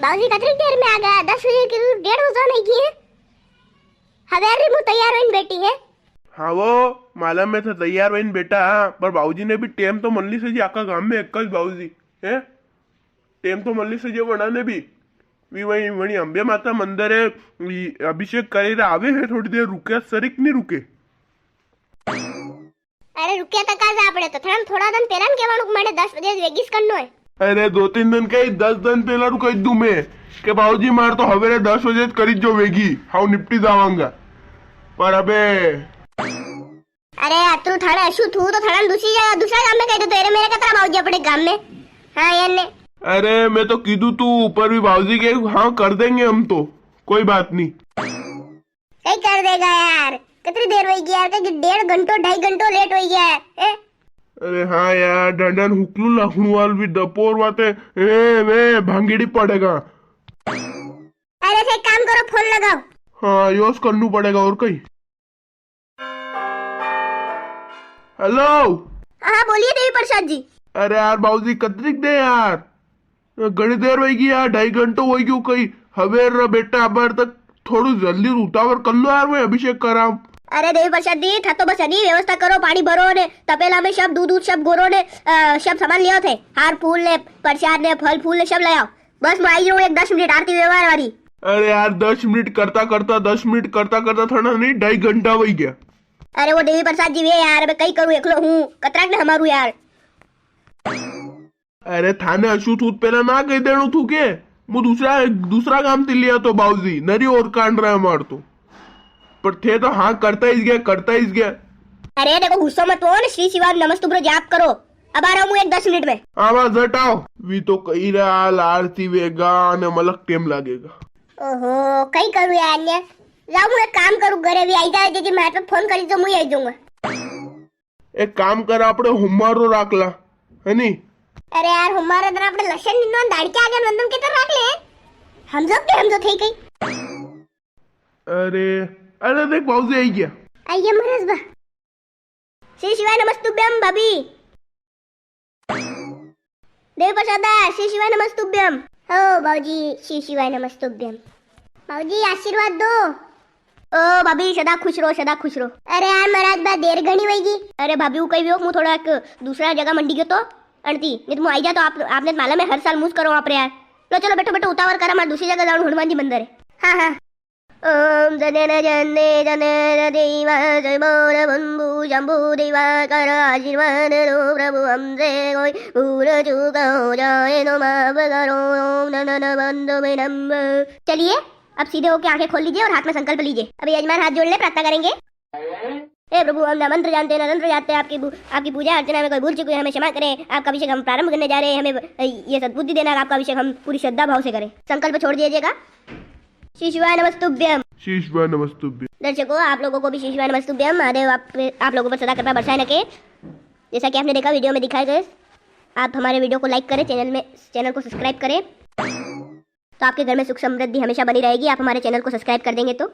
बाबूजी कतरी देर में आ गया? 10 बजे की 1:30 बजे नहीं की है। हवेरी मु तैयार होઈને બેઠી હે। हाँ वो मालूम में था तैयार वही बेटा, पर बाबूजी ने भी टेम तो मल्ली से जी आका गांव में एक बाबूजी है टेम तो मल्ली से जो बनाने भी वही वही अंबे माता मंदिर है अभिषेक करे आवे है थोड़ी देर रुके सरीक नहीं रुके। अरे रुकिया तो काज आपड़े तो थोड़ा दिन पहला ने कहेवानुं माने 10 बजे वेगीस करनो है। अरे 2-3 दिन कही 10 दिन पहला रू कही दू मैं के बाबूजी मार तो हवेरे 10 बजे करी जो वेगी हाउ निपटी जावांगा पर अबे अरे अतरू थाने अशु थू तो थाने दूसरा गांव में कह दो तेरे मेरे कतरा बाबूजी अपने गांव में। हां यार ने अरे मैं तो कीधु तू ऊपर भी बाबूजी के हाँ कर देंगे हम तो कोई बात नहीं। सही कर देगा यार। कितनी देर हो गई यार? 1.5 घंटो 2.5 घंटो लेट हो गया है। अरे हाँ यार डंडन हुकलू लखनऊ वाल भी दपोर वाते ए वे भांगीड़ी पड़ेगा। अरे से काम करो फोन लगाओ। हाँ योस करना पड़ेगा और कहीं। हेलो हाँ बोलिए देवी प्रसाद जी। अरे यार बाबूजी कतरीक दे यार घड़ी देर होगी यार 2.5 घंटो हो गयो कहीं हवेर बेटा अबार तक थोड़ू जल्दी उतावर कर लो यार मैं अभिषेक कराम। अरे देवी प्रसाद जी था तो बस अनी व्यवस्था करो पानी भरो ने तपेला में सब दूध सब गोरो ने सब सामान लिया थे हार फूल ने प्रसाद ने फल फूल ने सब ले आओ। बस मैं आई हूँ एक 10 मिनट आरती व्यवहार वाली। अरे यार 10 मिनट करता करता 10 मिनट करता करता थोड़ा नहीं 2.5 घंटा हो गया। अरे वो देवी प्रसाद जी वे यार मैं कई करूँ एकलो हूँ कतराक ने हमारू यार। अरे थाने अशुत उत पहला ना कही देणु थू के मु दूसरा काम ती लिया तो बाबूजी नरी और कांड रहा मार तो पर थे तो हाँ करता ही गया। अरे देखो गुस्सा मत हो ना श्री शिवाय नमस्तुभ्र जाप करो अब आ रहा हूँ एक 10 मिनट में। आवाज हटाओ वी तो कही रहा आरती वेगा ने मलक टेम लागेगा। ओहो कई करूँ यार ने जाऊँ मैं एक काम करूँ घरे भी आई जाए जी मैं पे फोन करी तो मुझे आई जाऊंगा। एक काम कर आपड़े हुमारो राखला है नी। अरे यार हमारे तरह अपने लक्षण निन्नो दाढ़ी के आगे नंदन के तरह रख ले हम जो थे कई। अरे देख बाबूजी आई गया। आइए महाराज बा। श्री शिवाय नमस्तुभ्यम भाभी। देव प्रसाद श्री शिवाय नमस्तुभ्यम। हो बाबूजी श्री शिवाय नमस्तुभ्यम। बाबूजी आशीर्वाद दो। ओ भाभी सदा खुश रहो। अरे यार महाराज बा देर घणी वही। अरे भाभी वो कही भी हूँ थोड़ा दूसरा जगह मंडी गयो तो अणती नहीं तो आई जा तो आपने मालूम है हर साल मूस करो आप यार। लो चलो बैठो उतावर करा मैं दूसरी जगह जाऊँ हनुमान जी मंदिर है। हाँ ओम जनेन जन्ने जनेन देवा जय बोल बंबू जंबू देवा कर आशीर्वाद लो प्रभु हमसे कोई भूल चूक हो जाए तो माफ करो ओम नन बंधु में नंबर। चलिए अब सीधे होके आंखें खोल लीजिए और हाथ में संकल्प लीजिए। अभी यजमान हाथ जोड़ ले प्रार्थना करेंगे। हे प्रभु हम न मंत्र जानते न तंत्र जानते आपकी पूजा अर्चना में कोई भूल चुके हमें क्षमा करें। आपका अभिषेक हम प्रारंभ करने जा रहे हैं हमें ये सद्बुद्धि देना आपका अभिषेक हम पूरी श्रद्धा भाव से करें। संकल्प छोड़ दीजिएगा। श्री शिवाय नमस्तुभ्यम। श्री शिवाय नमस्तुभ्यम। दर्शकों आप लोगों को भी श्री शिवाय नमस्तुभ्यम। महादेव आप लोगों पर सदा कृपा बरसाए रखे। जैसा कि आपने देखा वीडियो में दिखाए गए आप हमारे वीडियो को लाइक करें चैनल को सब्सक्राइब करें तो आपके घर में सुख समृद्धि हमेशा बनी रहेगी। आप हमारे चैनल को सब्सक्राइब कर देंगे तो